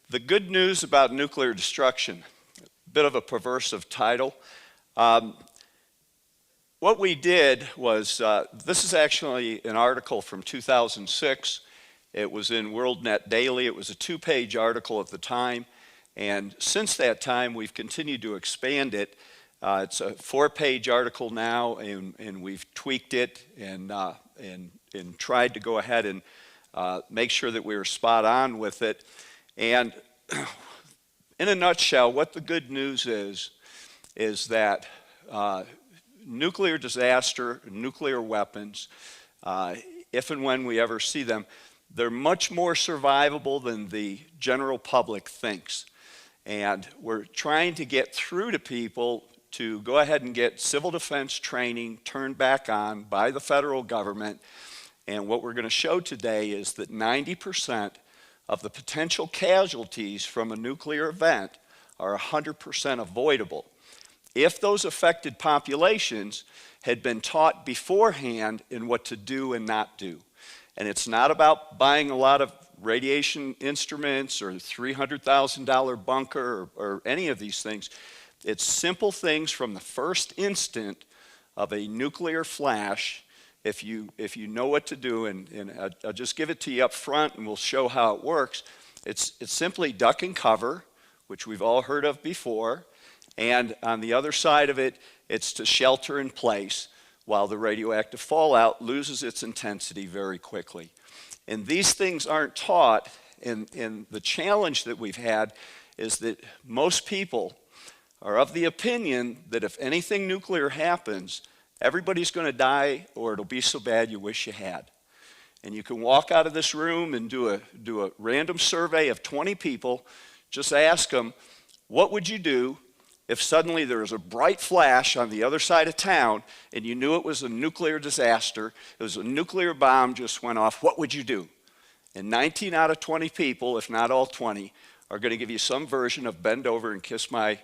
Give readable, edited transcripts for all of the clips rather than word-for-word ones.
The good news about nuclear destruction, a bit of a perversive title. What we did was, this is actually an article from 2006. It was in WorldNet Daily. It was a 2-page article at the time. And since that time, we've continued to expand it. It's a 4-page article now, and we've tweaked it and tried to go ahead and make sure that we were spot on with it. And in a nutshell, what the good news is that nuclear disaster, nuclear weapons, if and when we ever see them, they're much more survivable than the general public thinks. And we're trying to get through to people to go ahead and get civil defense training turned back on by the federal government. And what we're going to show today is that 90% of the potential casualties from a nuclear event are 100% avoidable if those affected populations had been taught beforehand in what to do and not do. And it's not about buying a lot of radiation instruments or $300,000 bunker or any of these things. It's simple things from the first instant of a nuclear flash. If you know what to do, and I'll just give it to you up front and we'll show how it works. It's simply duck and cover, which we've all heard of before. And on the other side of it, it's to shelter in place while the radioactive fallout loses its intensity very quickly. And these things aren't taught, and the challenge that we've had is that most people are of the opinion that if anything nuclear happens, everybody's going to die, or it'll be so bad you wish you had. And you can walk out of this room and do a random survey of 20 people. Just ask them, what would you do if suddenly there was a bright flash on the other side of town and you knew it was a nuclear disaster, it was a nuclear bomb just went off, what would you do? And 19 out of 20 people, if not all 20, are going to give you some version of bend over and kiss my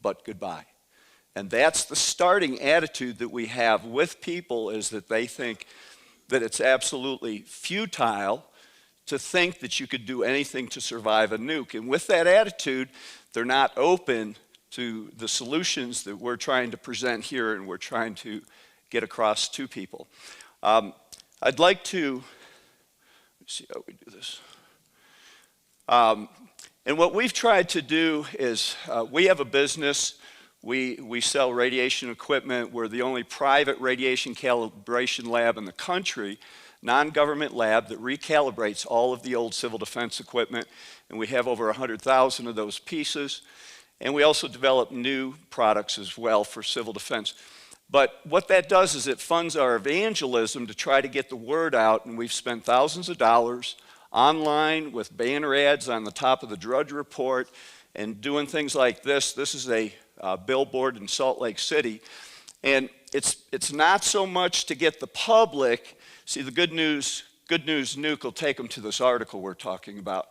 butt goodbye. And that's the starting attitude that we have with people, is that they think that it's absolutely futile to think that you could do anything to survive a nuke. And with that attitude, they're not open to the solutions that we're trying to present here and we're trying to get across to people. I'd like to, let's see how we do this. And what we've tried to do is, we have a business. We sell radiation equipment. We're the only private radiation calibration lab in the country, non-government lab that recalibrates all of the old civil defense equipment. And we have over 100,000 of those pieces. And we also develop new products as well for civil defense. But what that does is it funds our evangelism to try to get the word out, and we've spent thousands of dollars online with banner ads on the top of the Drudge Report and doing things like this. This is a billboard in Salt Lake City. And it's not so much to get the public. See, the good news nuke will take them to this article we're talking about.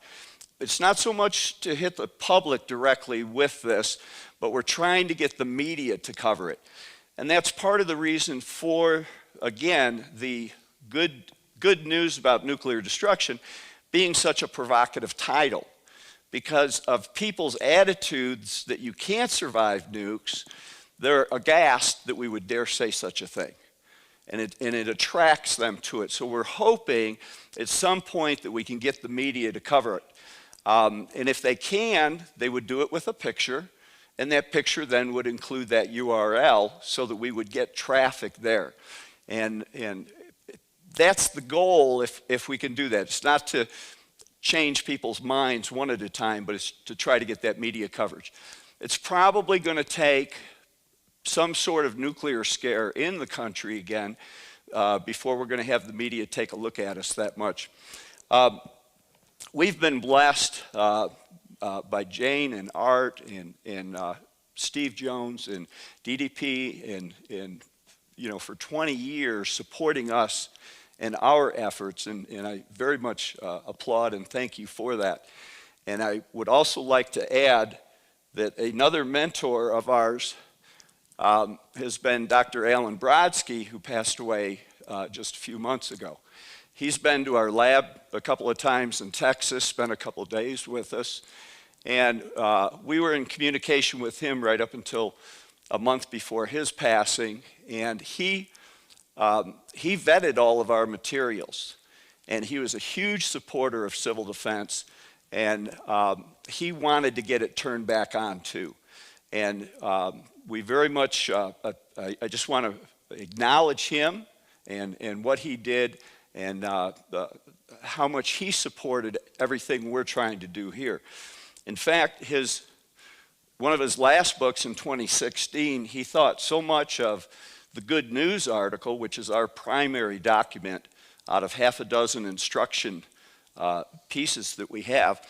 It's not so much to hit the public directly with this, but we're trying to get the media to cover it. And that's part of the reason for, again, the good news about nuclear destruction being such a provocative title. Because of people's attitudes that you can't survive nukes, they're aghast that we would dare say such a thing. And it attracts them to it. So we're hoping at some point that we can get the media to cover it. And if they can, they would do it with a picture, and that picture then would include that URL so that we would get traffic there. And that's the goal if we can do that. It's not to change people's minds one at a time, but it's to try to get that media coverage. It's probably going to take some sort of nuclear scare in the country again before we're going to have the media take a look at us that much. We've been blessed by Jane and Art and Steve Jones and DDP and you know, for 20 years supporting us in our efforts, and I very much applaud and thank you for that. And I would also like to add that another mentor of ours has been Dr. Alan Brodsky, who passed away just a few months ago. He's been to our lab a couple of times in Texas, spent a couple of days with us. And we were in communication with him right up until a month before his passing. And he vetted all of our materials. And he was a huge supporter of civil defense. And he wanted to get it turned back on too. And we very much, I just want to acknowledge him and what he did and how much he supported everything we're trying to do here. In fact, one of his last books in 2016, he thought so much of the Good News article, which is our primary document out of half a dozen instruction pieces that we have,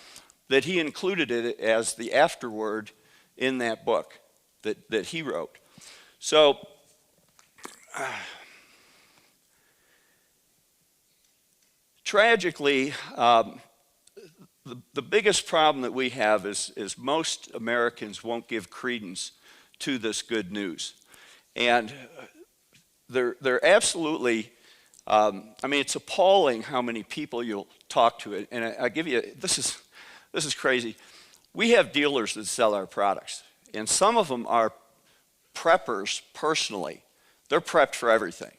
that he included it as the afterword in that book that he wrote. So, tragically, the biggest problem that we have is most Americans won't give credence to this good news. And they're absolutely, I mean, it's appalling how many people you'll talk to. And I give you, this is crazy. We have dealers that sell our products, and some of them are preppers personally. They're prepped for everything.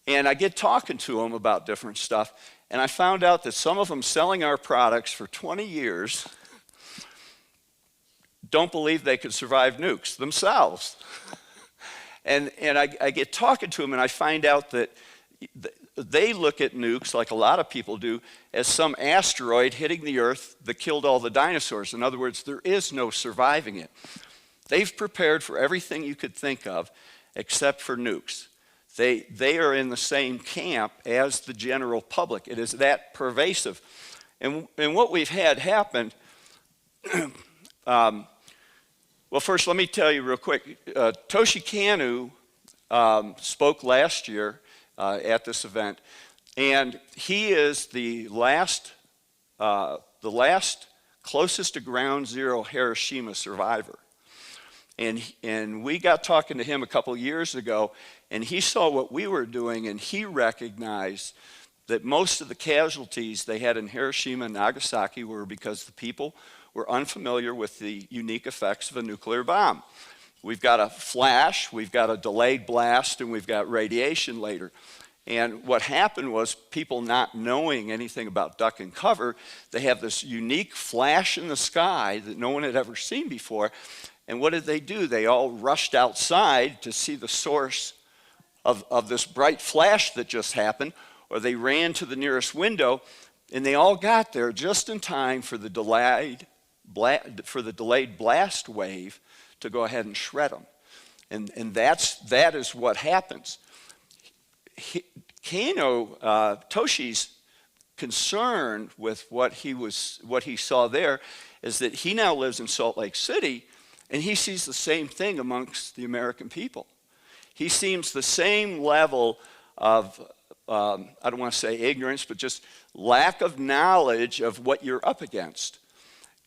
And I get talking to them about different stuff, and I found out that some of them selling our products for 20 years don't believe they could survive nukes themselves. And I get talking to them, and I find out that they look at nukes, like a lot of people do, as some asteroid hitting the Earth that killed all the dinosaurs. In other words, there is no surviving it. They've prepared for everything you could think of except for nukes. They are in the same camp as the general public. It is that pervasive. And what we've had happen, well, first let me tell you real quick. Toshi Kanu spoke last year at this event, and he is the last closest to ground zero Hiroshima survivor. And we got talking to him a couple years ago, and he saw what we were doing, and he recognized that most of the casualties they had in Hiroshima and Nagasaki were because the people were unfamiliar with the unique effects of a nuclear bomb. We've got a flash, we've got a delayed blast, and we've got radiation later. And what happened was, people not knowing anything about duck and cover, they have this unique flash in the sky that no one had ever seen before. And what did they do? They all rushed outside to see the source of this bright flash that just happened, or they ran to the nearest window, and they all got there just in time for the delayed blast wave to go ahead and shred them. And that is what happens. Toshi's concern with what he saw there is that he now lives in Salt Lake City, and he sees the same thing amongst the American people. He sees the same level of, I don't want to say ignorance, but just lack of knowledge of what you're up against.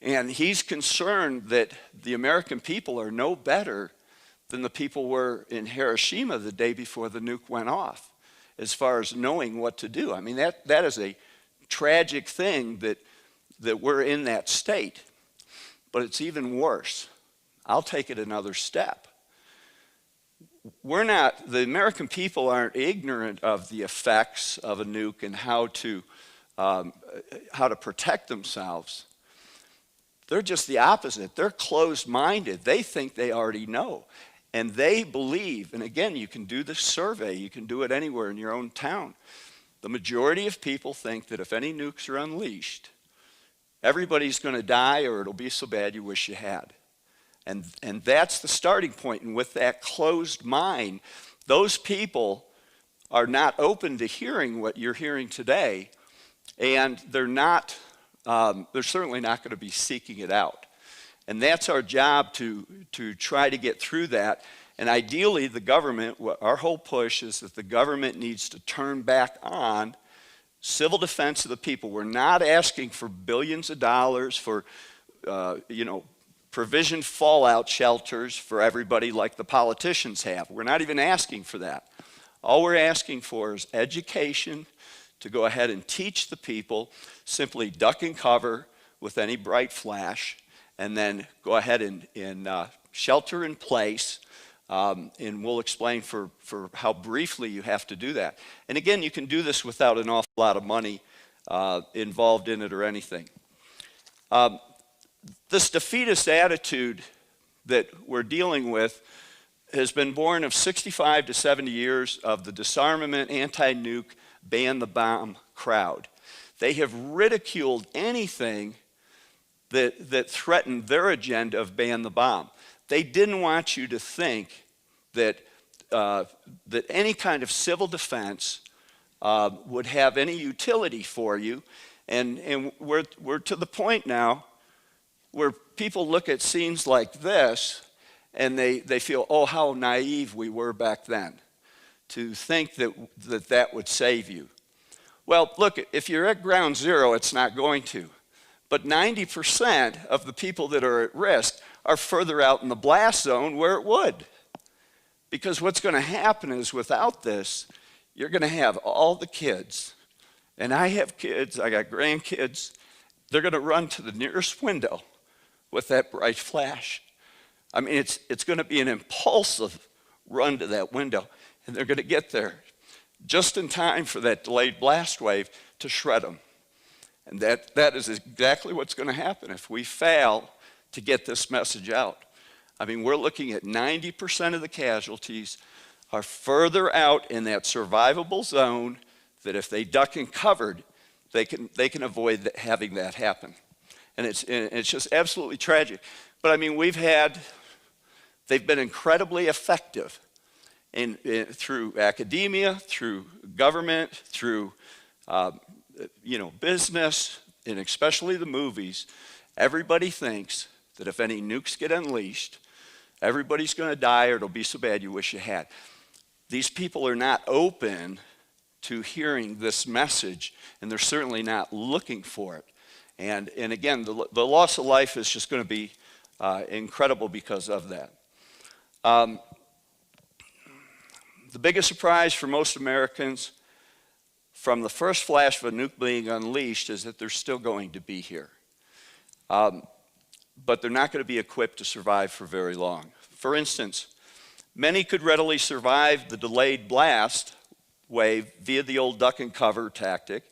And he's concerned that the American people are no better than the people were in Hiroshima the day before the nuke went off, as far as knowing what to do. I mean, that is a tragic thing that we're in that state. But it's even worse. I'll take it another step. The American people aren't ignorant of the effects of a nuke and how to protect themselves. They're just the opposite. They're closed-minded. They think they already know. And they believe, and again, you can do this survey, you can do it anywhere in your own town. The majority of people think that if any nukes are unleashed, everybody's going to die, or it'll be so bad you wish you had. And that's the starting point. And with that closed mind, those people are not open to hearing what you're hearing today, and they're certainly not going to be seeking it out. And that's our job, to try to get through that. And ideally, the government, our whole push is that the government needs to turn back on civil defense of the people. We're not asking for billions of dollars for, provisioned fallout shelters for everybody like the politicians have. We're not even asking for that. All we're asking for is education to go ahead and teach the people simply duck and cover with any bright flash, and then go ahead and shelter in place. And we'll explain for how briefly you have to do that. And again, you can do this without an awful lot of money involved in it or anything. This defeatist attitude that we're dealing with has been born of 65 to 70 years of the disarmament, anti-nuke, ban the bomb crowd. They have ridiculed anything that threatened their agenda of ban the bomb. They didn't want you to think that any kind of civil defense would have any utility for you. And we're to the point now where people look at scenes like this and they feel, oh, how naive we were back then to think that would save you. Well, look, if you're at ground zero, it's not going to. But 90% of the people that are at risk are further out in the blast zone where it would. Because what's going to happen is without this, you're going to have all the kids, and I have kids, I got grandkids, they're going to run to the nearest window with that bright flash. I mean, it's going to be an impulsive run to that window, and they're going to get there just in time for that delayed blast wave to shred them. And that is exactly what's going to happen if we fail to get this message out. I mean, we're looking at 90% of the casualties are further out in that survivable zone that if they duck and covered, they can avoid having that happen. And it's just absolutely tragic. But I mean, they've been incredibly effective through academia, through government, through business, and especially the movies. Everybody thinks that if any nukes get unleashed, everybody's going to die or it'll be so bad you wish you had. These people are not open to hearing this message, and they're certainly not looking for it. And again, the loss of life is just going to be incredible because of that. The biggest surprise for most Americans from the first flash of a nuke being unleashed is that they're still going to be here. But they're not going to be equipped to survive for very long. For instance, many could readily survive the delayed blast wave via the old duck and cover tactic,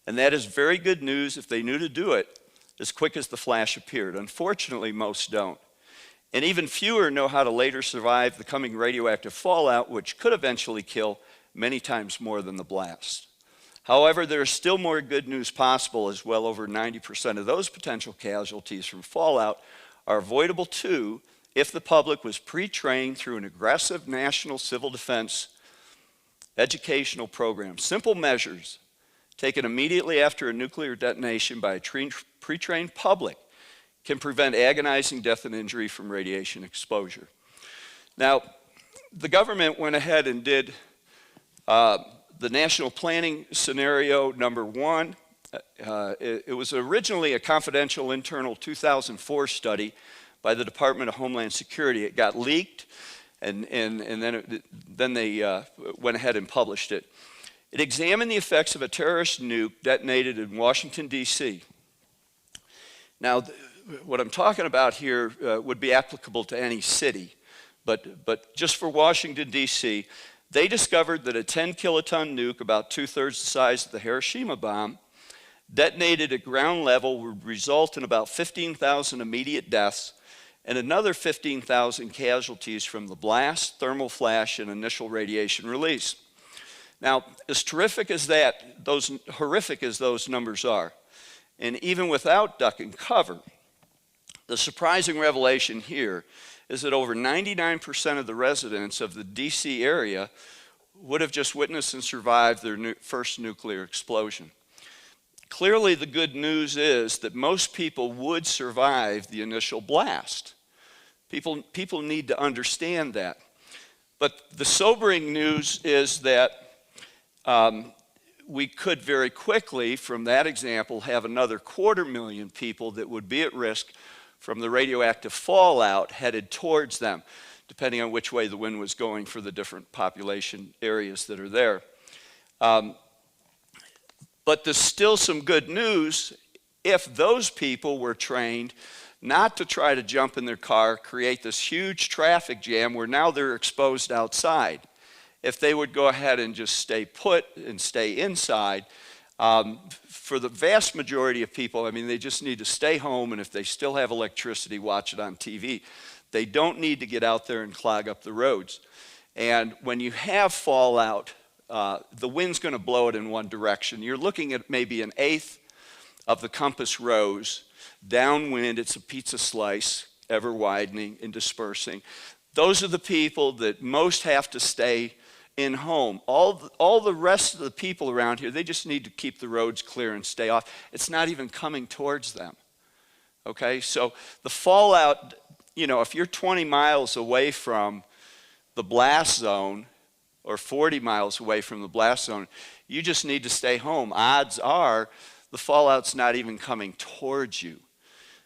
and that is very good news if they knew to do it as quick as the flash appeared. Unfortunately, most don't. And even fewer know how to later survive the coming radioactive fallout, which could eventually kill many times more than the blast. However, there is still more good news possible, as well over 90% of those potential casualties from fallout are avoidable too if the public was pre-trained through an aggressive national civil defense educational program. Simple measures taken immediately after a nuclear detonation by a pre-trained public can prevent agonizing death and injury from radiation exposure. Now, the government went ahead and did the National Planning Scenario number 1. It was originally a confidential internal 2004 study by the Department of Homeland Security. It got leaked, and then they went ahead and published it. It examined the effects of a terrorist nuke detonated in Washington, D.C. Now, what I'm talking about here would be applicable to any city, but just for Washington, D.C., they discovered that a 10-kiloton nuke, about 2/3 the size of the Hiroshima bomb, detonated at ground level would result in about 15,000 immediate deaths and another 15,000 casualties from the blast, thermal flash, and initial radiation release. Now, as terrific as that, horrific as those numbers are, and even without duck and cover, the surprising revelation here is that over 99% of the residents of the DC area would have just witnessed and survived their first nuclear explosion. Clearly, the good news is that most people would survive the initial blast. People need to understand that. But the sobering news is that we could very quickly, from that example, have another 250,000 people that would be at risk from the radioactive fallout headed towards them, depending on which way the wind was going for the different population areas that are there. But there's still some good news if those people were trained not to try to jump in their car, create this huge traffic jam where now they're exposed outside. If they would go ahead and just stay put and stay inside, for the vast majority of people, I mean, they just need to stay home, and if they still have electricity, watch it on TV. They don't need to get out there and clog up the roads. And when you have fallout, the wind's going to blow it in one direction. You're looking at maybe an eighth of the compass rose. Downwind, it's a pizza slice, ever widening and dispersing. Those are the people that most have to stay in home. All the rest of the people around here, they just need to keep the roads clear and stay off. It's not even coming towards them. Okay, so the fallout, you know, if you're 20 miles away from the blast zone or 40 miles away from the blast zone, you just need to stay home. Odds are the fallout's not even coming towards you.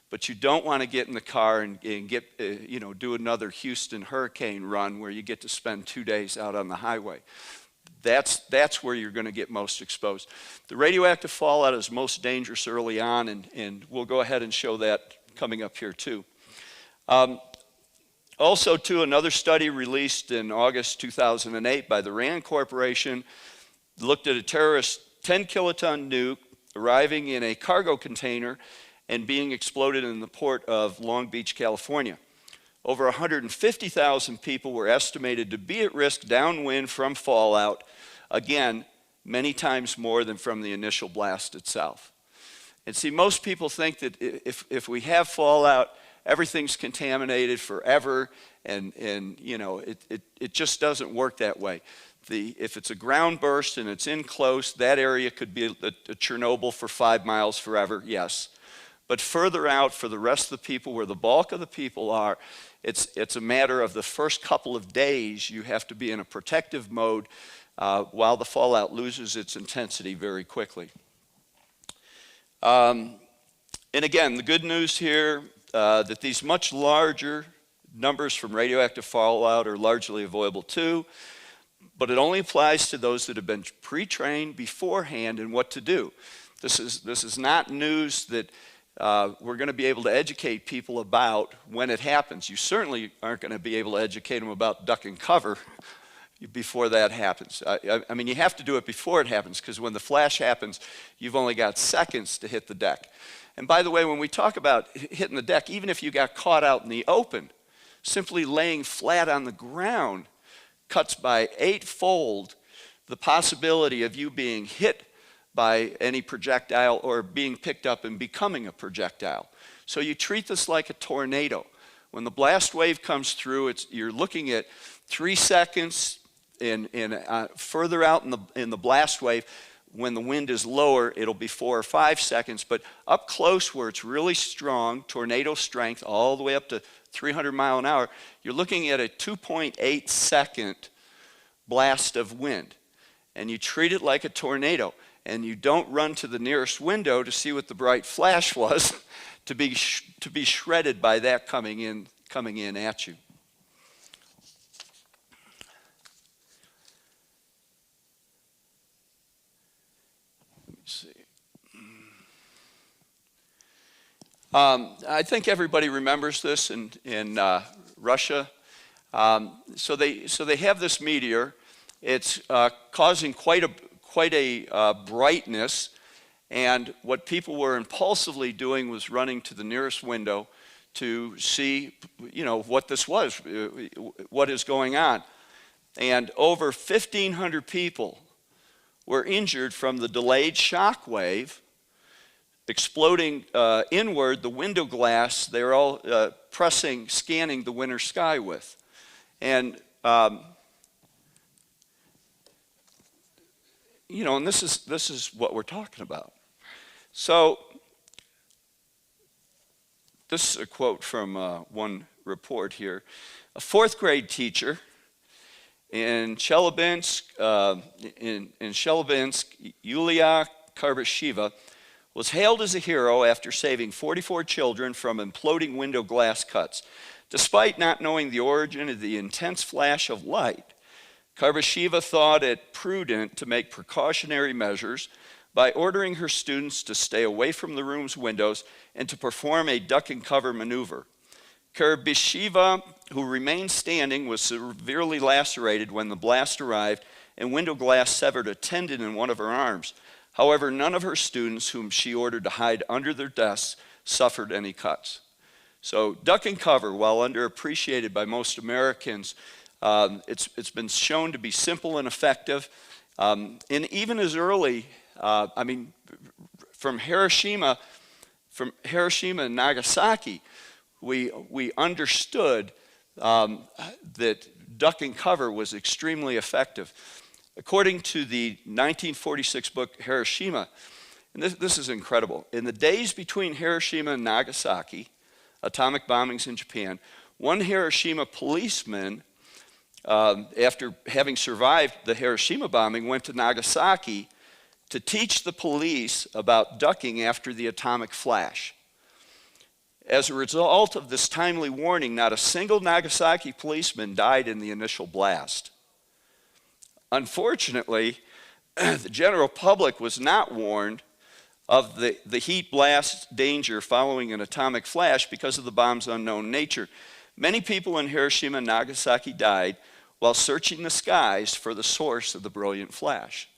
But you don't want to get in the car and get, do another Houston hurricane run where you get to spend 2 days out on the highway. That's where you're going to get most exposed. The radioactive fallout is most dangerous early on, and we'll go ahead and show that coming up here too. Also, too, another study released in August 2008 by the RAND Corporation looked at a terrorist 10-kiloton nuke arriving in a cargo container and being exploded in the port of Long Beach, California. Over 150,000 people were estimated to be at risk downwind from fallout, again, many times more than from the initial blast itself. And see, most people think that if we have fallout, everything's contaminated forever, and you know, it just doesn't work that way. If it's a ground burst and it's in close, that area could be a Chernobyl for 5 miles forever, yes. But further out, for the rest of the people, where the bulk of the people are, it's a matter of the first couple of days you have to be in a protective mode while the fallout loses its intensity very quickly. And again, the good news here, that these much larger numbers from radioactive fallout are largely avoidable too, but it only applies to those that have been pre-trained beforehand in what to do. This is not news that we're going to be able to educate people about when it happens. You certainly aren't going to be able to educate them about duck and cover before that happens. I mean, you have to do it before it happens, because when the flash happens, you've only got seconds to hit the deck. And by the way, when we talk about hitting the deck, even if you got caught out in the open, simply laying flat on the ground cuts by 8-fold the possibility of you being hit by any projectile or being picked up and becoming a projectile. So you treat this like a tornado. When the blast wave comes through, you're looking at 3 seconds further out in the blast wave. When the wind is lower, it'll be 4 or 5 seconds. But up close where it's really strong, tornado strength, all the way up to 300 mile an hour, you're looking at a 2.8 second blast of wind. And you treat it like a tornado. And you don't run to the nearest window to see what the bright flash was to be shredded by that coming in at you. Let me see. I think everybody remembers this in Russia. So they have this meteor. It's causing quite a brightness, and what people were impulsively doing was running to the nearest window to see, what this was, what is going on. And over 1,500 people were injured from the delayed shock wave exploding inward the window glass they were all scanning the winter sky with. And and this is what we're talking about. So this is a quote from one report here. A 4th grade teacher in Chelyabinsk, Yulia Karbasheva, was hailed as a hero after saving 44 children from imploding window glass cuts. Despite not knowing the origin of the intense flash of light, Karbasheva thought it prudent to make precautionary measures by ordering her students to stay away from the room's windows and to perform a duck and cover maneuver. Kerbyshiva, who remained standing, was severely lacerated when the blast arrived, and window glass severed a tendon in one of her arms. However, none of her students, whom she ordered to hide under their desks, suffered any cuts. So duck and cover, while underappreciated by most Americans, it's been shown to be simple and effective. And even as early, from Hiroshima and Nagasaki, we understood that duck and cover was extremely effective. According to the 1946 book Hiroshima, and this is incredible, in the days between Hiroshima and Nagasaki, atomic bombings in Japan, one Hiroshima policeman, after having survived the Hiroshima bombing, went to Nagasaki to teach the police about ducking after the atomic flash. As a result of this timely warning, not a single Nagasaki policeman died in the initial blast. Unfortunately, the general public was not warned of the heat blast danger following an atomic flash because of the bomb's unknown nature. Many people in Hiroshima and Nagasaki died while searching the skies for the source of the brilliant flash.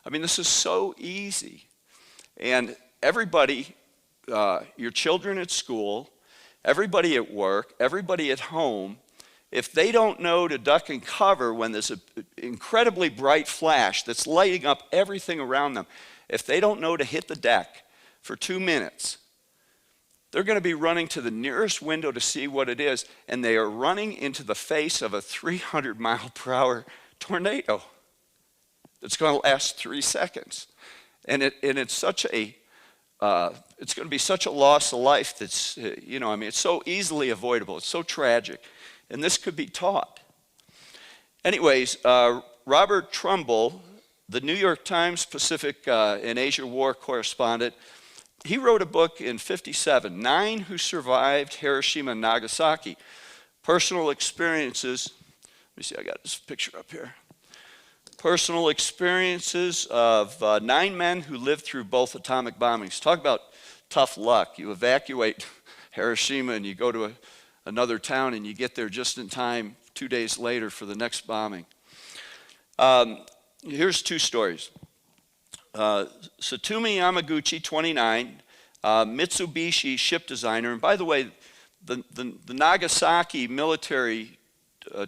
I mean, this is so easy. And everybody, your children at school, everybody at work, everybody at home, if they don't know to duck and cover when there's an incredibly bright flash that's lighting up everything around them, if they don't know to hit the deck for 2 minutes, they're going to be running to the nearest window to see what it is, and they are running into the face of a 300-mile-per-hour tornado that's going to last 3 seconds. And it's such a it's going to be such a loss of life that's, it's so easily avoidable. It's so tragic. And this could be taught. Anyways, Robert Trumbull, the New York Times Pacific and Asia War correspondent, he wrote a book in '57, 9 Who Survived Hiroshima and Nagasaki, Personal Experiences. Let me see, I got this picture up here. Personal experiences of 9 men who lived through both atomic bombings. Talk about tough luck. You evacuate Hiroshima and you go to another town and you get there just in time 2 days later for the next bombing. Here's 2 stories. Satomi Yamaguchi, 29, Mitsubishi ship designer. And by the way, the Nagasaki military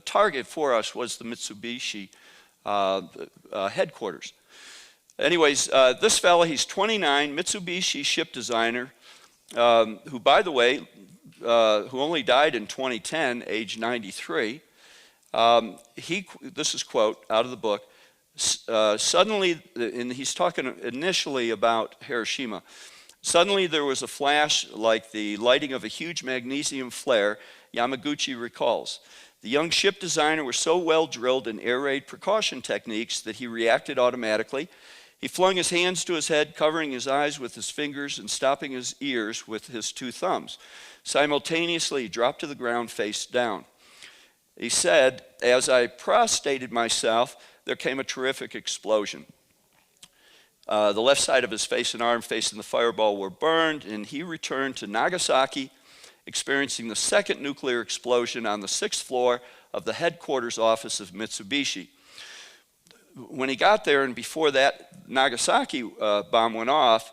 target for us was the Mitsubishi headquarters. Anyways, this fella, he's 29, Mitsubishi ship designer, who, by the way, who only died in 2010, age 93. This is a quote out of the book. Suddenly, and he's talking initially about Hiroshima, suddenly there was a flash like the lighting of a huge magnesium flare, Yamaguchi recalls. The young ship designer was so well drilled in air raid precaution techniques that he reacted automatically. He flung his hands to his head, covering his eyes with his fingers and stopping his ears with his 2 thumbs. Simultaneously, he dropped to the ground face down. He said, "As I prostrated myself, there came a terrific explosion. The left side of his face and arm facing the fireball were burned, and he returned to Nagasaki, experiencing the second nuclear explosion on the 6th floor of the headquarters office of Mitsubishi. When he got there, and before that Nagasaki bomb went off,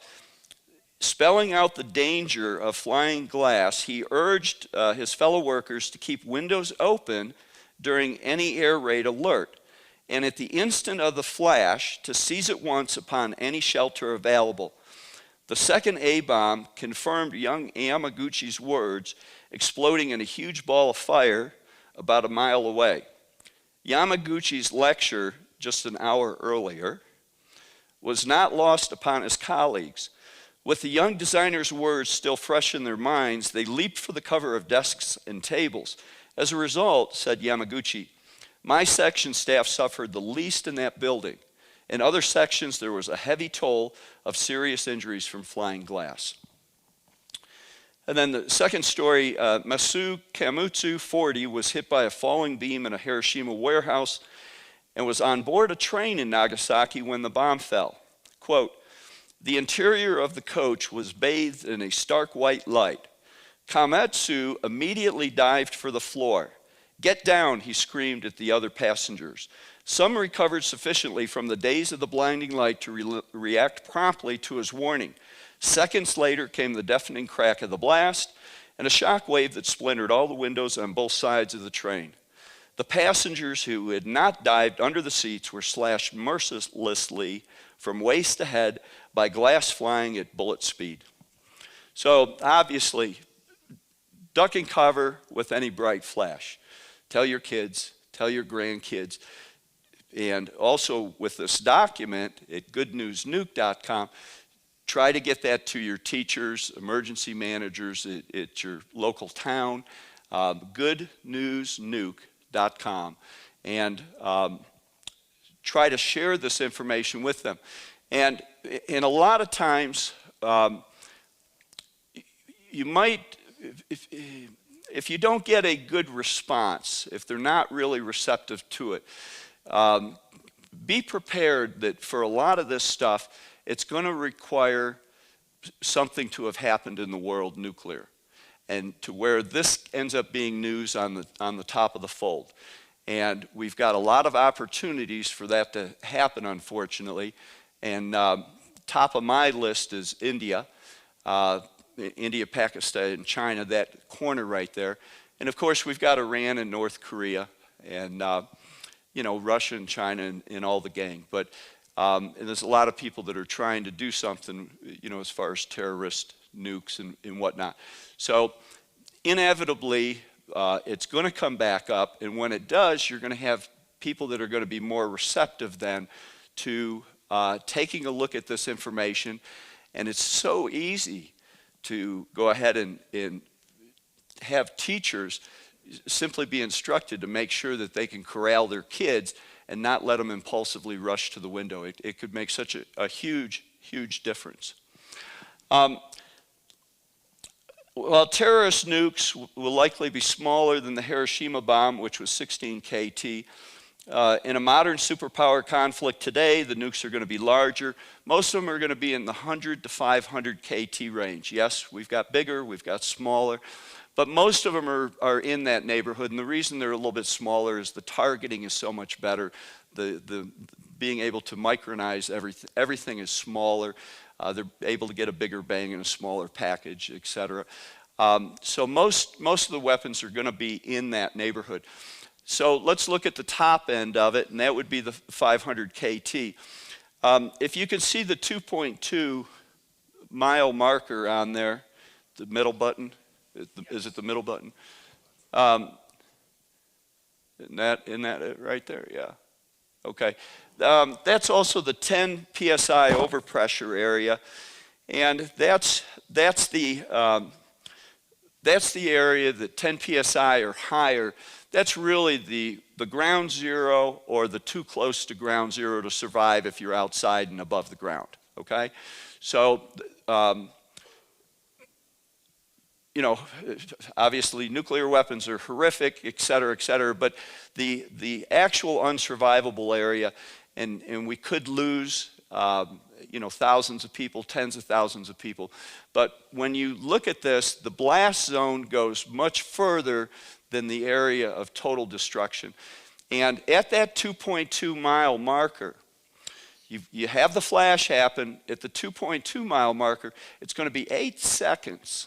spelling out the danger of flying glass, he urged his fellow workers to keep windows open during any air raid alert, and at the instant of the flash, to seize at once upon any shelter available. The second A-bomb confirmed young Yamaguchi's words, exploding in a huge ball of fire about a mile away. Yamaguchi's lecture just an hour earlier was not lost upon his colleagues. With the young designer's words still fresh in their minds, they leaped for the cover of desks and tables. As a result, said Yamaguchi, my section staff suffered the least in that building. In other sections, there was a heavy toll of serious injuries from flying glass. And then the second story, Masu Kamutsu, 40, was hit by a falling beam in a Hiroshima warehouse and was on board a train in Nagasaki when the bomb fell. Quote, The interior of the coach was bathed in a stark white light. Kametsu immediately dived for the floor. "Get down," he screamed at the other passengers. Some recovered sufficiently from the daze of the blinding light to react promptly to his warning. Seconds later came the deafening crack of the blast and a shock wave that splintered all the windows on both sides of the train. The passengers who had not dived under the seats were slashed mercilessly from waist to head by glass flying at bullet speed. So obviously, duck and cover with any bright flash. Tell your kids, tell your grandkids. And also with this document at goodnewsnuke.com, try to get that to your teachers, emergency managers at your local town, goodnewsnuke.com, and try to share this information with them. And a lot of times, you might, if you don't get a good response, if they're not really receptive to it, be prepared that for a lot of this stuff, it's going to require something to have happened in the world nuclear, and to where this ends up being news on the top of the fold. And we've got a lot of opportunities for that to happen, unfortunately. And top of my list is India, Pakistan, and China, that corner right there. And of course, we've got Iran and North Korea, and Russia and China and all the gang. But and there's a lot of people that are trying to do something, as far as terrorist nukes and whatnot. So inevitably, it's going to come back up, and when it does, you're going to have people that are going to be more receptive then to taking a look at this information. And it's so easy to go ahead and have teachers simply be instructed to make sure that they can corral their kids and not let them impulsively rush to the window. It could make such a huge, huge difference. Well, terrorist nukes will likely be smaller than the Hiroshima bomb, which was 16 KT. In a modern superpower conflict today, the nukes are going to be larger. Most of them are going to be in the 100 to 500 KT range. Yes, we've got bigger, we've got smaller, but most of them are in that neighborhood. And the reason they're a little bit smaller is the targeting is so much better. The being able to micronize everything is smaller. They're able to get a bigger bang in a smaller package, etc. So most of the weapons are going to be in that neighborhood. So let's look at the top end of it, and that would be the 500 KT. If you can see the 2.2 mile marker on there, the middle button, is it the middle button? Isn't that it right there? Yeah. Okay. That's also the 10 psi overpressure area, and that's the area that 10 psi or higher. That's really the ground zero, or the too close to ground zero to survive if you're outside and above the ground. Okay, so obviously nuclear weapons are horrific, et cetera, but the actual unsurvivable area, and we could lose thousands of people, tens of thousands of people. But when you look at this, the blast zone goes much further than the area of total destruction. And at that 2.2 mile marker, you have the flash happen. At the 2.2 mile marker, it's going to be 8 seconds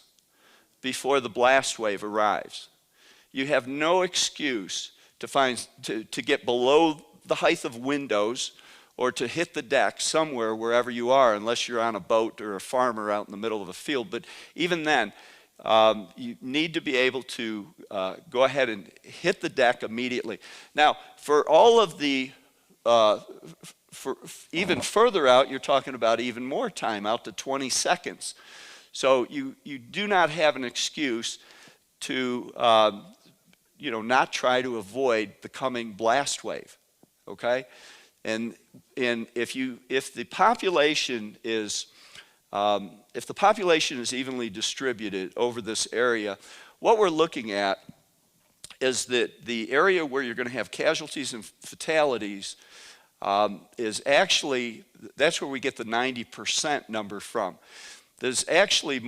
before the blast wave arrives. You have no excuse to get below the height of windows or to hit the deck somewhere wherever you are, unless you're on a boat or a farmer out in the middle of a field. But even then, you need to be able to go ahead and hit the deck immediately. Now, for all of the, for even further out, you're talking about even more time, out to 20 seconds. So you do not have an excuse to not try to avoid the coming blast wave, okay? And if the population is evenly distributed over this area, what we're looking at is that the area where you're going to have casualties and fatalities is actually, that's where we get the 90% number from. There's actually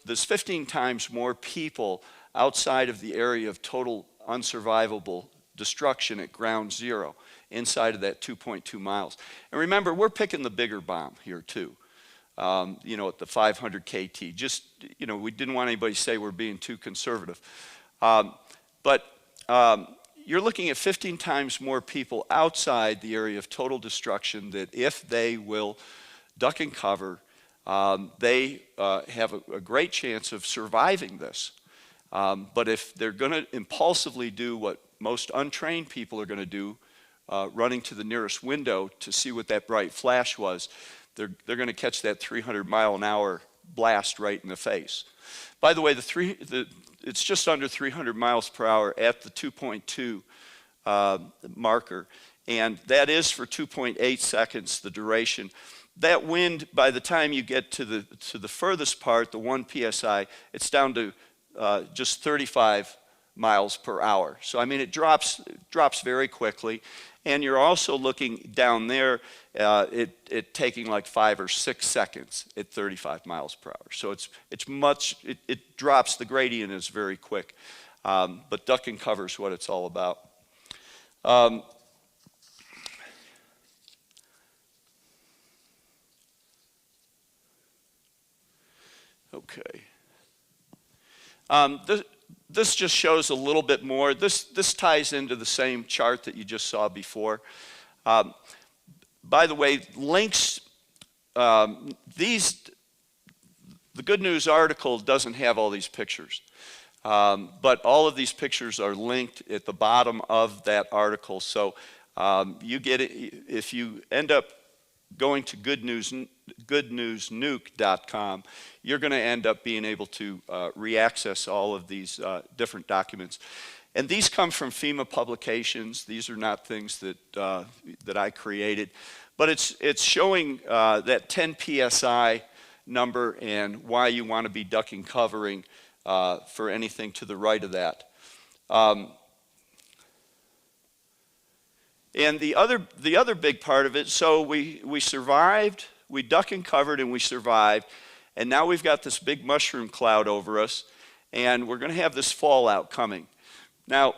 there's 15 times more people outside of the area of total unsurvivable destruction at ground zero, inside of that 2.2 miles. And remember, we're picking the bigger bomb here too. You know, at the 500 KT. Just, you know, we didn't want anybody to say we're being too conservative. But you're looking at 15 times more people outside the area of total destruction that if they will duck and cover, they have a great chance of surviving this. But if they're going to impulsively do what most untrained people are going to do, running to the nearest window to see what that bright flash was, they're going to catch that 300-mile-an-hour blast right in the face. By the way, it's just under 300 miles per hour at the 2.2 marker, and that is for 2.8 seconds, the duration. That wind, by the time you get to the furthest part, the 1 psi, it's down to just 35 miles per hour. So I mean, it drops very quickly, and you're also looking down there, it taking like 5 or 6 seconds at 35 miles per hour. So it drops. The gradient is very quick, but duck and cover is what it's all about. Okay. This just shows a little bit more. This ties into the same chart that you just saw before. By the way, links, the Good News article doesn't have all these pictures. But all of these pictures are linked at the bottom of that article. So you get it, if you end up going to goodnewsnuke.com, you're going to end up being able to reaccess all of these different documents. And these come from FEMA publications. These are not things that I created. But it's showing that 10 psi number and why you want to be ducking covering for anything to the right of that. And the other big part of it, so we survived, we duck and covered and we survived, and now we've got this big mushroom cloud over us, and we're going to have this fallout coming. Now,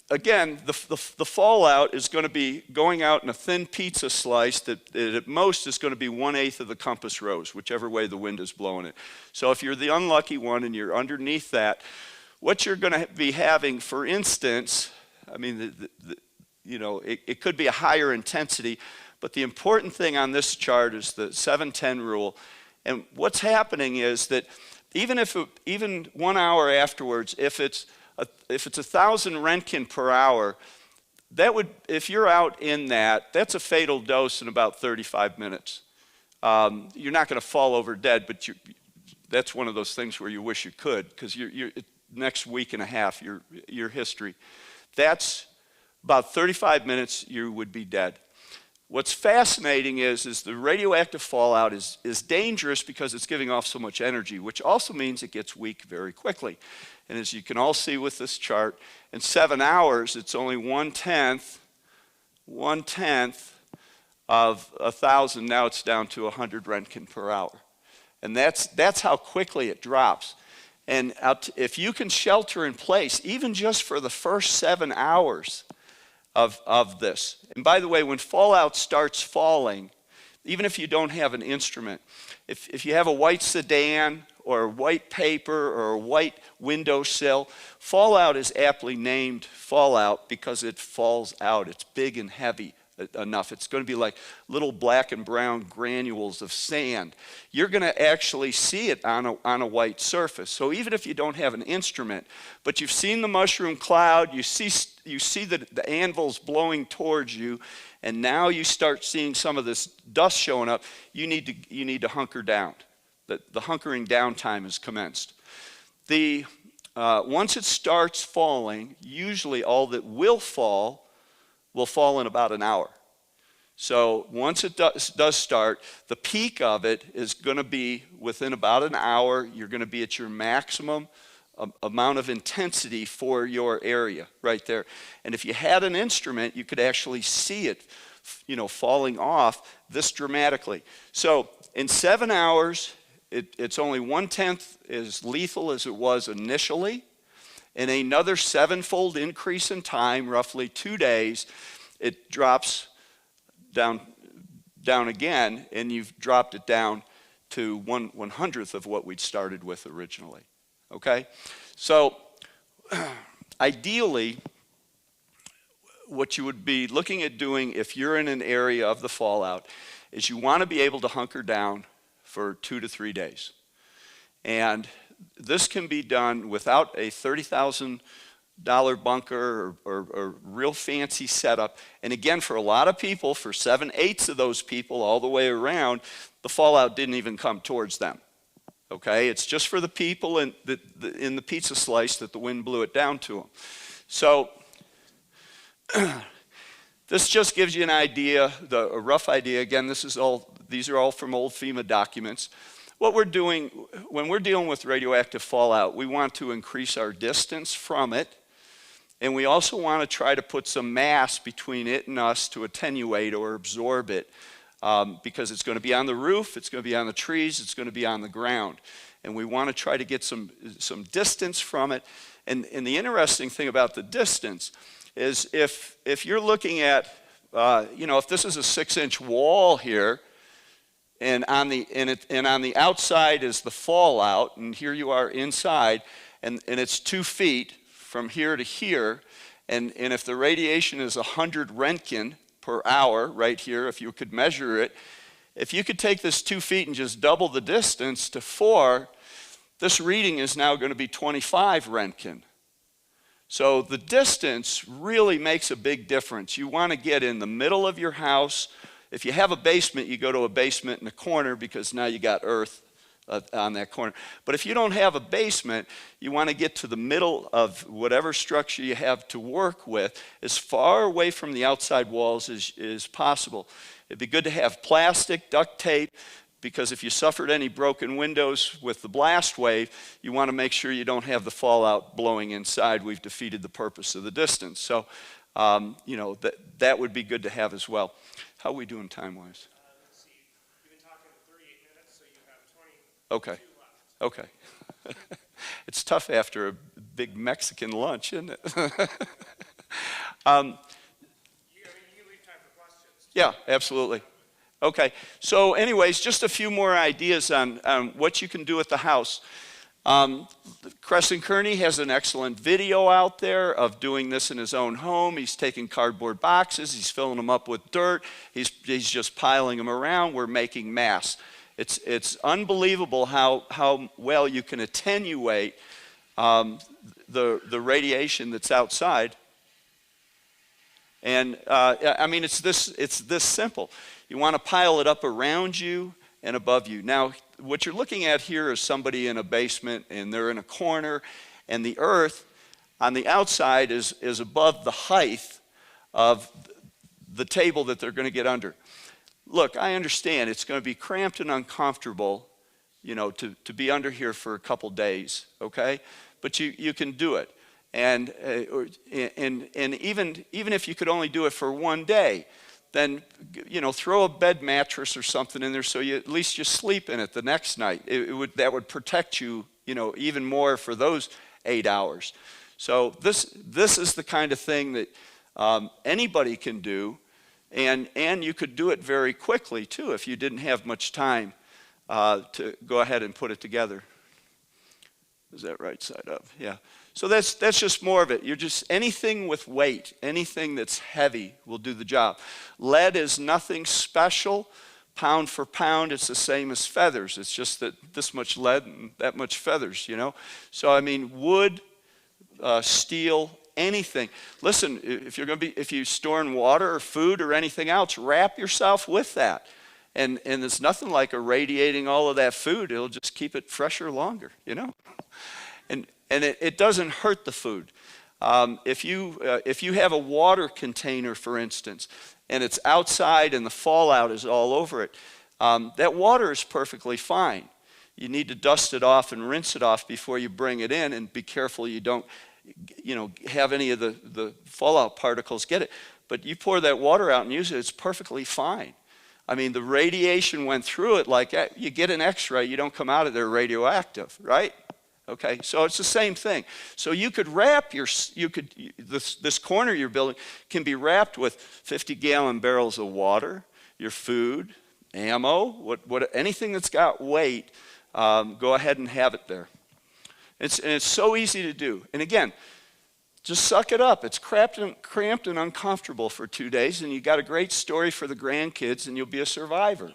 again, the fallout is going to be going out in a thin pizza slice that at most is going to be 1/8 of the compass rose, whichever way the wind is blowing it. So if you're the unlucky one and you're underneath that, what you're going to be having, for instance, I mean, you know, it could be a higher intensity, but the important thing on this chart is the 7-10 rule. And what's happening is that even 1 hour afterwards, if it's 1,000 Roentgen per hour, that would, if you're out in that, that's a fatal dose in about 35 minutes. You're not going to fall over dead, but that's one of those things where you wish you could, because next week and a half, your history. That's about 35 minutes, you would be dead. What's fascinating is the radioactive fallout is dangerous because it's giving off so much energy, which also means it gets weak very quickly. And as you can all see with this chart, in 7 hours, it's only 1/10 of 1,000. Now it's down to 100 Roentgen per hour. And that's how quickly it drops. And if you can shelter in place, even just for the first 7 hours of this. And by the way, when fallout starts falling, even if you don't have an instrument, if you have a white sedan or white paper or a white windowsill, fallout is aptly named fallout because it falls out. It's big and heavy enough. It's going to be like little black and brown granules of sand. You're going to actually see it on a white surface. So even if you don't have an instrument, but you've seen the mushroom cloud, you see the anvils blowing towards you, and now you start seeing some of this dust showing up, you need to hunker down. The hunkering down time has commenced. Once it starts falling, usually all that will fall in about an hour. So once it does start, the peak of it is going to be within about an hour. You're going to be at your maximum amount of intensity for your area right there. And if you had an instrument, you could actually see it falling off this dramatically. So in 7 hours, it's only 1/10 as lethal as it was initially. In another 7-fold increase in time, roughly 2 days, it drops down again, and you've dropped it down to 1/100th of what we'd started with originally. Okay? So ideally, what you would be looking at doing if you're in an area of the fallout is you want to be able to hunker down for 2 to 3 days. And this can be done without a $30,000 bunker or real fancy setup. And again, for a lot of people, for 7/8 of those people all the way around, the fallout didn't even come towards them. Okay, it's just for the people in the pizza slice that the wind blew it down to them. So this just gives you an idea, a rough idea. Again, these are all from old FEMA documents. What we're doing when we're dealing with radioactive fallout, we want to increase our distance from it, and we also want to try to put some mass between it and us to attenuate or absorb it, because it's going to be on the roof, it's going to be on the trees, it's going to be on the ground, and we want to try to get some distance from it. And the interesting thing about the distance is if you're looking at, if this is a 6-inch wall here, and on the outside is the fallout, and here you are inside, and it's 2 feet from here to here, and if the radiation is 100 Roentgen per hour right here, if you could measure it, if you could take this 2 feet and just double the distance to 4, this reading is now going to be 25 Roentgen. So the distance really makes a big difference. You want to get in the middle of your house. If you have a basement, you go to a basement in a corner because now you got earth on that corner. But if you don't have a basement, you want to get to the middle of whatever structure you have to work with, as far away from the outside walls as possible. It'd be good to have plastic, duct tape, because if you suffered any broken windows with the blast wave, you want to make sure you don't have the fallout blowing inside. We've defeated the purpose of the distance. So, that would be good to have as well. How are we doing time-wise? Let's see. You've been talking 38 minutes, so you have 22 left. Okay. It's tough after a big Mexican lunch, isn't it? You leave time for questions. Yeah, absolutely. Okay, so anyways, just a few more ideas on what you can do at the house. Crescent Kearney has an excellent video out there of doing this in his own home. He's taking cardboard boxes, he's filling them up with dirt, he's just piling them around. We're making mass. It's unbelievable how well you can attenuate the radiation that's outside. And I mean, it's this simple. You want to pile it up around you and above you. Now, what you're looking at here is somebody in a basement, and they're in a corner, and the earth on the outside is above the height of the table that they're going to get under. Look, I understand it's going to be cramped and uncomfortable, to be under here for a couple days, okay? But you can do it. And even if you could only do it for 1 day, then throw a bed mattress or something in there so at least you sleep in it the next night. That would protect you, even more for those 8 hours. So this is the kind of thing that anybody can do, and you could do it very quickly too if you didn't have much time to go ahead and put it together. Is that right side up? Yeah. So that's just more of it. You're just anything with weight, anything that's heavy will do the job. Lead is nothing special. Pound for pound, it's the same as feathers. It's just that this much lead and that much feathers, So I mean, wood, steel, anything. Listen, if you're storing water or food or anything else, wrap yourself with that. And there's nothing like irradiating all of that food. It'll just keep it fresher longer, And it doesn't hurt the food. If you have a water container, for instance, and it's outside and the fallout is all over it, that water is perfectly fine. You need to dust it off and rinse it off before you bring it in, and be careful you don't have any of the fallout particles get it. but you pour that water out and use it, it's perfectly fine. I mean, the radiation went through it like that. You get an X-ray, you don't come out of there radioactive, right? Okay, so it's the same thing. So you could wrap this corner you're building can be wrapped with 50-gallon barrels of water, your food, ammo, anything that's got weight, go ahead and have it there. It's so easy to do. And again, just suck it up. It's cramped and uncomfortable for 2 days, and you got a great story for the grandkids, and you'll be a survivor.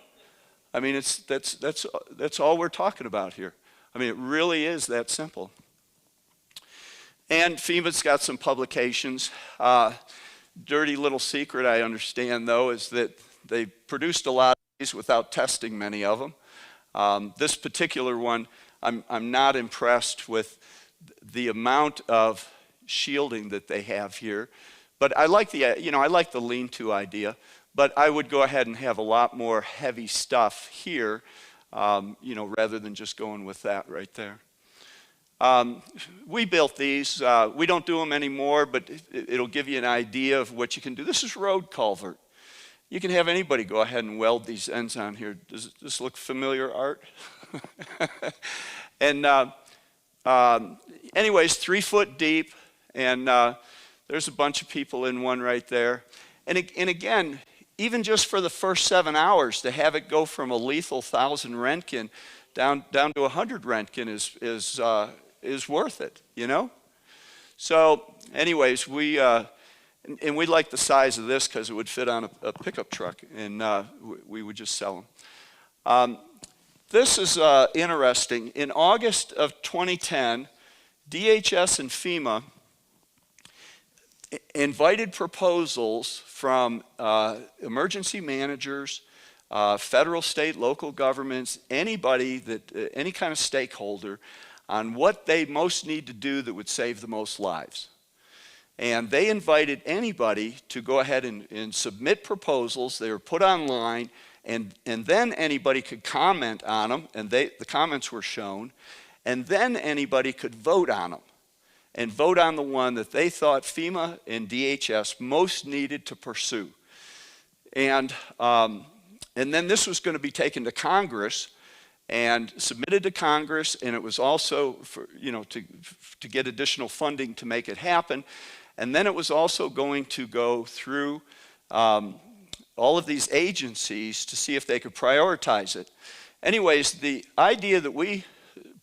I mean, that's all we're talking about here. I mean, it really is that simple. And FEMA's got some publications. Dirty little secret, I understand, though, is that they produced a lot of these without testing many of them. This particular one, I'm not impressed with the amount of shielding that they have here. But I like the lean-to idea. But I would go ahead and have a lot more heavy stuff here, rather than just going with that right there. We built these. We don't do them anymore, but it'll give you an idea of what you can do. This is road culvert. You can have anybody go ahead and weld these ends on here. Does this look familiar, Art? And anyways, 3 foot deep, and there's a bunch of people in one right there. And again, even just for the first 7 hours, to have it go from a lethal 1,000 Roentgen down to 100 Roentgen is worth it, you know? So anyways, we like the size of this because it would fit on a pickup truck, and we would just sell them. This is interesting. In August of 2010, DHS and FEMA invited proposals from emergency managers, federal, state, local governments, anybody any kind of stakeholder on what they most need to do that would save the most lives. And they invited anybody to go ahead and submit proposals. They were put online, and then anybody could comment on them, and the comments were shown, and then anybody could vote on them, and vote on the one that they thought FEMA and DHS most needed to pursue. And then this was going to be taken to Congress and submitted to Congress, and it was also to get additional funding to make it happen. And then it was also going to go through all of these agencies to see if they could prioritize it. Anyways, the idea that we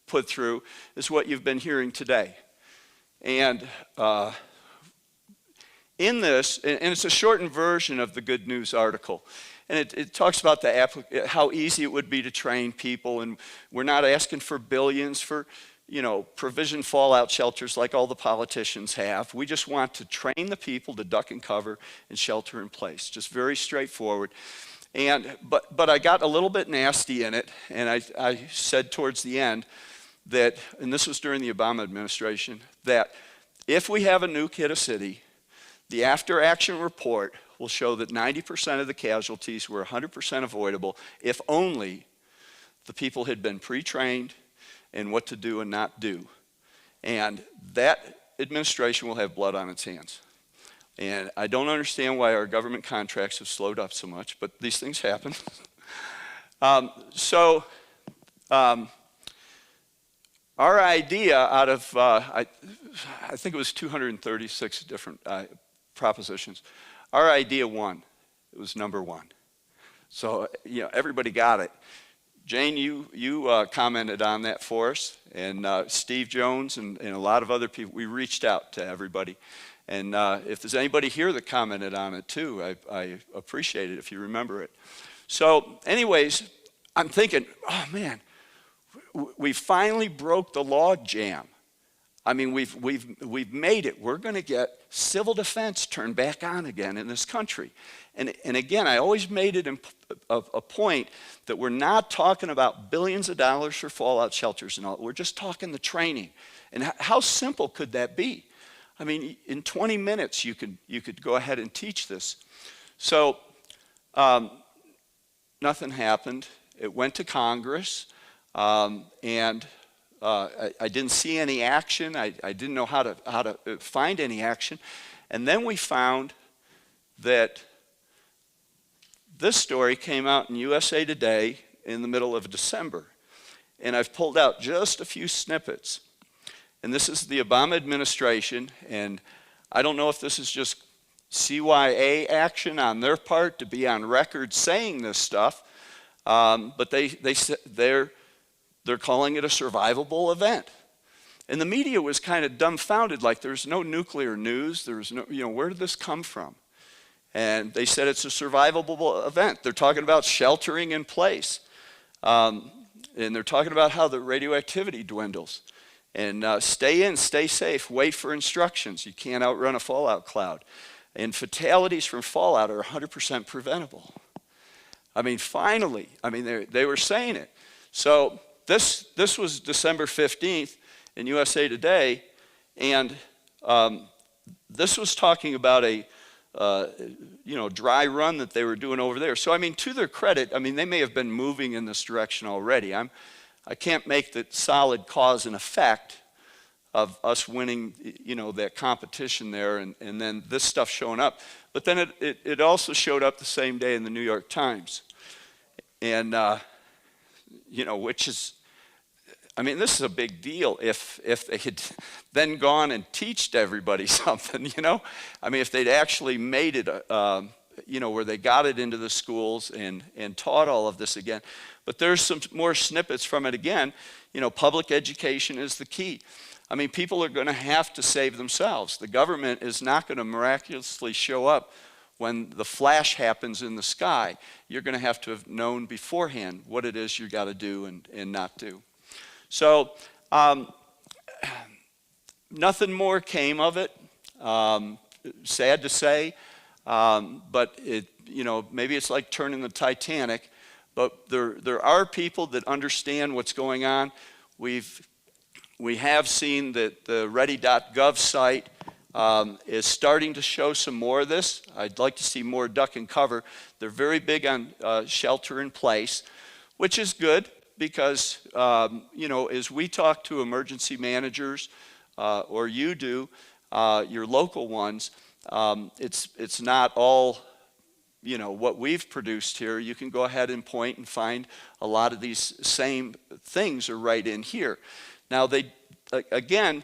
put through is what you've been hearing today. And in this, and it's a shortened version of the Good News article, and it talks about how easy it would be to train people, and we're not asking for billions for provision fallout shelters like all the politicians have. We just want to train the people to duck and cover and shelter in place. Just very straightforward. But I got a little bit nasty in it, and I said towards the end that, and this was during the Obama administration, that if we have a nuke hit a city, the after-action report will show that 90% of the casualties were 100% avoidable if only the people had been pre-trained in what to do and not do. And that administration will have blood on its hands. And I don't understand why our government contracts have slowed up so much, but these things happen. Our idea out of, I think it was 236 different propositions, our idea won. It was number one. So, everybody got it. Jane, you commented on that for us, and Steve Jones and a lot of other people. We reached out to everybody. And if there's anybody here that commented on it too, I appreciate it if you remember it. So anyways, I'm thinking, oh man, we finally broke the log jam. I mean, we've made it. We're going to get civil defense turned back on again in this country. And again, I always made it a point that we're not talking about billions of dollars for fallout shelters and all. We're just talking the training. And how simple could that be? I mean, in 20 minutes, you could go ahead and teach this. So nothing happened. It went to Congress, and I didn't see any action. I didn't know how to find any action. And then we found that this story came out in USA Today in the middle of December. And I've pulled out just a few snippets. And this is the Obama administration, and I don't know if this is just CYA action on their part to be on record saying this stuff, but they're calling it a survivable event. And the media was kind of dumbfounded, like there's no nuclear news, there's no, where did this come from? And they said it's a survivable event. They're talking about sheltering in place. And they're talking about how the radioactivity dwindles. And stay in, stay safe, wait for instructions. You can't outrun a fallout cloud. And fatalities from fallout are 100% preventable. I mean, finally, they were saying it. So this was December 15th in USA Today, and this was talking about a dry run that they were doing over there. So to their credit, they may have been moving in this direction already. I can't make the solid cause and effect of us winning, that competition there, and then this stuff showing up. But then it also showed up the same day in the New York Times, and which is, this is a big deal. If they had then gone and taught everybody something, if they'd actually made it, where they got it into the schools and taught all of this again. But there's some more snippets from it again. Public education is the key. People are going to have to save themselves. The government is not going to miraculously show up when the flash happens in the sky. You're going to have known beforehand what it is you got to do and not do. So nothing more came of it. Sad to say, but maybe it's like turning the Titanic. But there are people that understand what's going on. We have seen that the ready.gov site is starting to show some more of this. I'd like to see more duck and cover. They're very big on shelter in place, which is good because, as we talk to emergency managers, or you do, your local ones, it's not all what we've produced here. You can go ahead and point and find a lot of these same things are right in here. Now, again,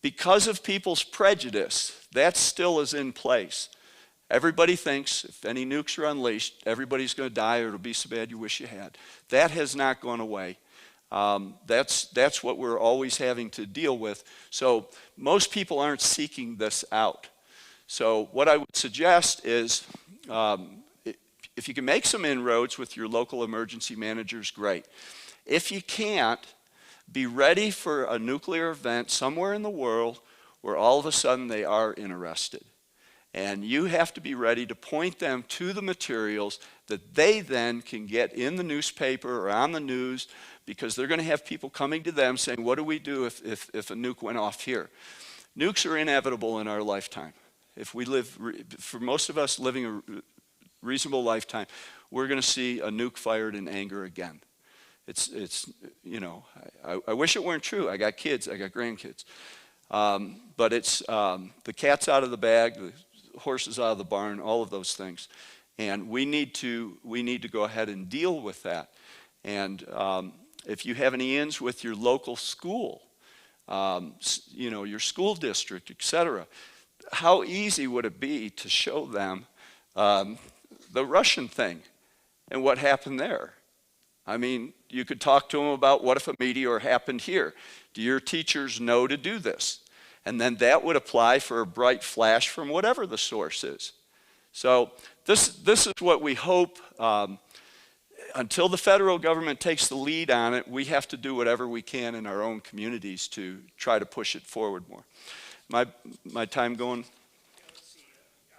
because of people's prejudice, that still is in place. Everybody thinks if any nukes are unleashed, everybody's going to die or it'll be so bad you wish you had. That has not gone away. That's what we're always having to deal with. So most people aren't seeking this out. So what I would suggest is, if you can make some inroads with your local emergency managers, great. If you can't, be ready for a nuclear event somewhere in the world where all of a sudden they are interested. And you have to be ready to point them to the materials that they then can get in the newspaper or on the news, because they're going to have people coming to them saying, what do we do if a nuke went off here? Nukes are inevitable in our lifetime. If we live, for most of us living a reasonable lifetime, we're going to see a nuke fired in anger again. I wish it weren't true. I got kids, I got grandkids. But it's the cat's out of the bag, the horses out of the barn, all of those things. And we need to go ahead and deal with that. And if you have any ins with your local school, your school district, etc., how easy would it be to show them the Russian thing and what happened there? You could talk to them about what if a meteor happened here. Do your teachers know to do this? And then that would apply for a bright flash from whatever the source is. So this is what we hope. Until the federal government takes the lead on it, we have to do whatever we can in our own communities to try to push it forward more. My time going? Let's see, now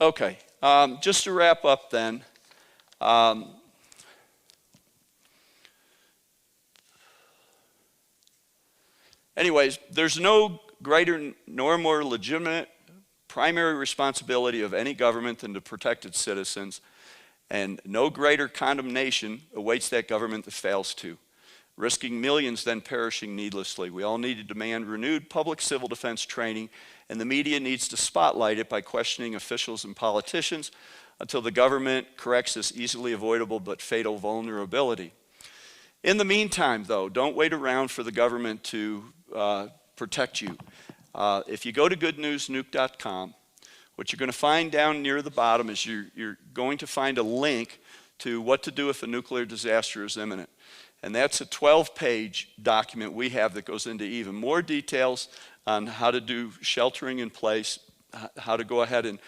9.5 minutes. Okay, just to wrap up then. Anyways, there's no greater nor more legitimate primary responsibility of any government than to protect its citizens, and no greater condemnation awaits that government that fails to. risking millions then perishing needlessly. We all need to demand renewed public civil defense training, and the media needs to spotlight it by questioning officials and politicians until the government corrects this easily avoidable but fatal vulnerability. In the meantime, though, don't wait around for the government to protect you. If you go to goodnewsnuke.com, what you're going to find down near the bottom is you're going to find a link to what to do if a nuclear disaster is imminent. And that's a 12-page document we have that goes into even more details on how to do sheltering in place, how to go ahead and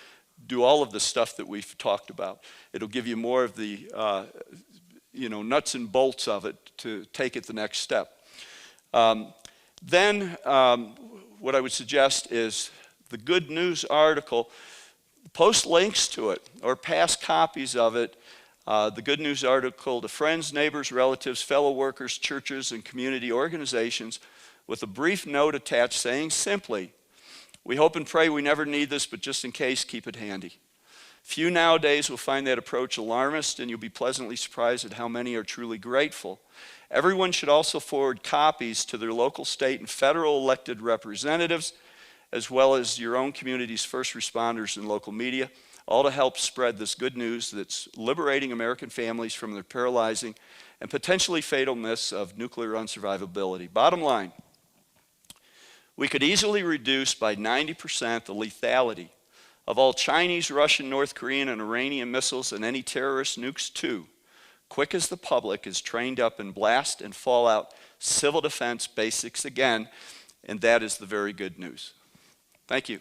do all of the stuff that we've talked about. It'll give you more of the nuts and bolts of it to take it the next step. Then what I would suggest is the Good News article, post links to it or pass copies of it, the Good News article to friends, neighbors, relatives, fellow workers, churches, and community organizations with a brief note attached saying simply, "We hope and pray we never need this, but just in case, keep it handy." Few nowadays will find that approach alarmist, and you'll be pleasantly surprised at how many are truly grateful. Everyone should also forward copies to their local, state, and federal elected representatives, as well as your own community's first responders and local media, all to help spread this good news that's liberating American families from their paralyzing and potentially fatal myths of nuclear unsurvivability. Bottom line, we could easily reduce by 90% the lethality of all Chinese, Russian, North Korean, and Iranian missiles and any terrorist nukes too, quick as the public is trained up in blast and fallout civil defense basics again, and that is the very good news. Thank you.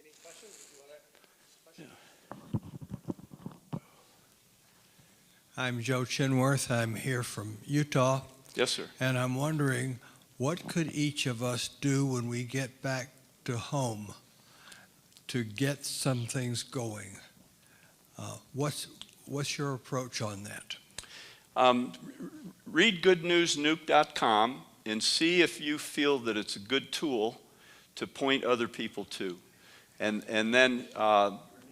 Any questions? Do you want to? I'm Joe Chinworth. I'm here from Utah, Yes, sir. and I'm wondering what could each of us do when we get back to home to get some things going? What's your approach on that? Read goodnewsnuke.com and see if you feel that it's a good tool to point other people to. And then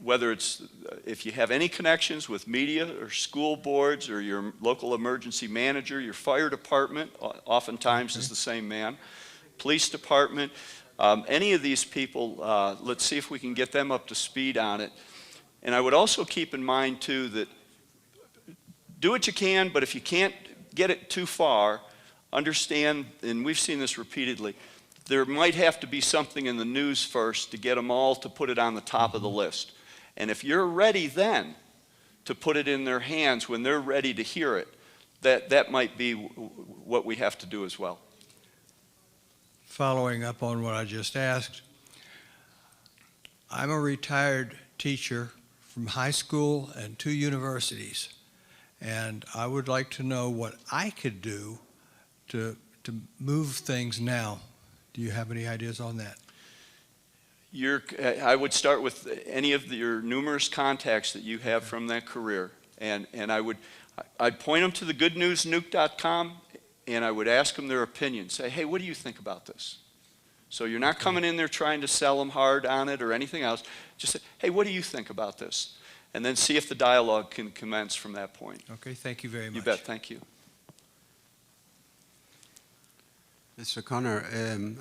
whether it's, if you have any connections with media or school boards or your local emergency manager, your fire department, oftentimes is the same man, police department, any of these people, let's see if we can get them up to speed on it. And I would also keep in mind too that do what you can, but if you can't get it too far, understand, and we've seen this repeatedly, there might have to be something in the news first to get them all to put it on the top of the list. And if you're ready then to put it in their hands when they're ready to hear it, that might be what we have to do as well. Following up on what I just asked, I'm a retired teacher from high school and 2 universities, and I would like to know what I could do to move things now. Do you have any ideas on that? I would start with any of your numerous contacts that you have from that career, and I'd point them to the goodnewsnuke.com, and I would ask them their opinion. Say, hey, what do you think about this? So you're not coming in there trying to sell them hard on it or anything else. Just say, hey, what do you think about this? And then see if the dialogue can commence from that point. Okay, thank you very much. You bet, thank you. Mr. Connor,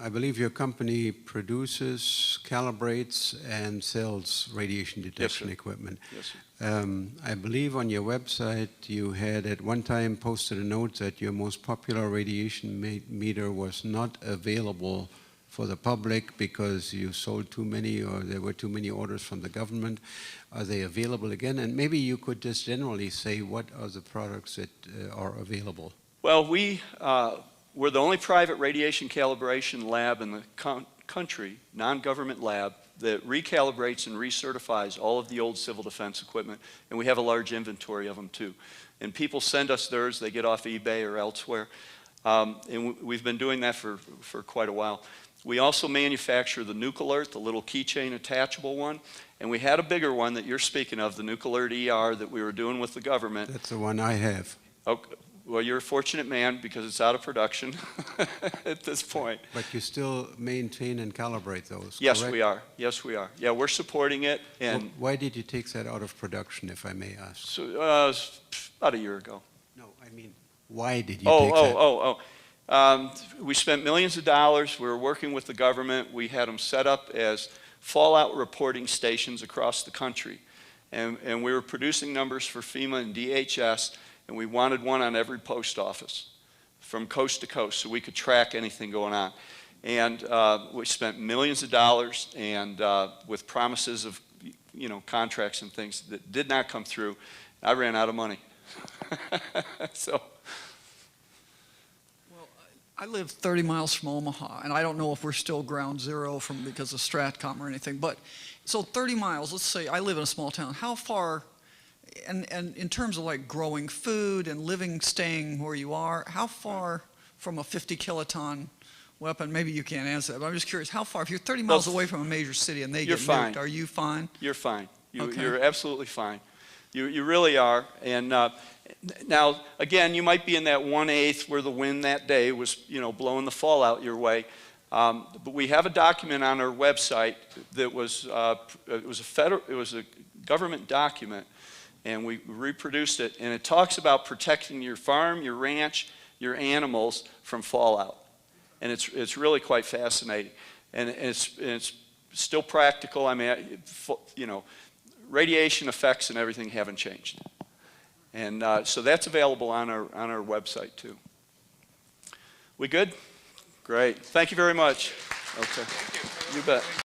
I believe your company produces, calibrates, and sells radiation detection equipment. Yes, sir. I believe on your website you had at one time posted a note that your most popular radiation meter was not available for the public because you sold too many or there were too many orders from the government. Are they available again? And maybe you could just generally say what are the products that are available? Well, we're the only private radiation calibration lab in the country, non-government lab, that recalibrates and recertifies all of the old civil defense equipment, and we have a large inventory of them too. And people send us theirs, they get off eBay or elsewhere, and we've been doing that for quite a while. We also manufacture the Nuke Alert, the little keychain attachable one, and we had a bigger one that you're speaking of, the Nuke Alert ER that we were doing with the government. That's the one I have. Okay. Well, you're a fortunate man because it's out of production at this point. But you still maintain and calibrate those, Yes, correct? we are. Yes, we are. Yeah, we're supporting it. And Well, why did you take that out of production, if I may ask? so, about a year ago. No, I mean, why did you take that? We spent millions of dollars. We were working with the government. We had them set up as fallout reporting stations across the country. And we were producing numbers for FEMA and DHS, and we wanted one on every post office from coast to coast so we could track anything going on. And we spent millions of dollars and with promises of, contracts and things that did not come through. I ran out of money. So. I live 30 miles from Omaha, and I don't know if we're still ground zero because of STRATCOM or anything, but so 30 miles, let's say I live in a small town, how far, and in terms of like growing food and living, staying where you are, how far from a 50 kiloton weapon, maybe you can't answer that, but I'm just curious, how far, if you're 30 miles away from a major city and they get nuked, are you fine? You're fine. Okay. You're absolutely fine. You really are. And now, again, you might be in that 1/8 where the wind that day was, blowing the fallout your way. But we have a document on our website that was it was a government document, and we reproduced it. And it talks about protecting your farm, your ranch, your animals from fallout. And it's really quite fascinating. And it's still practical. I mean, radiation effects and everything haven't changed. And so that's available on our website too. We good? Great. Thank you very much. Okay. You bet.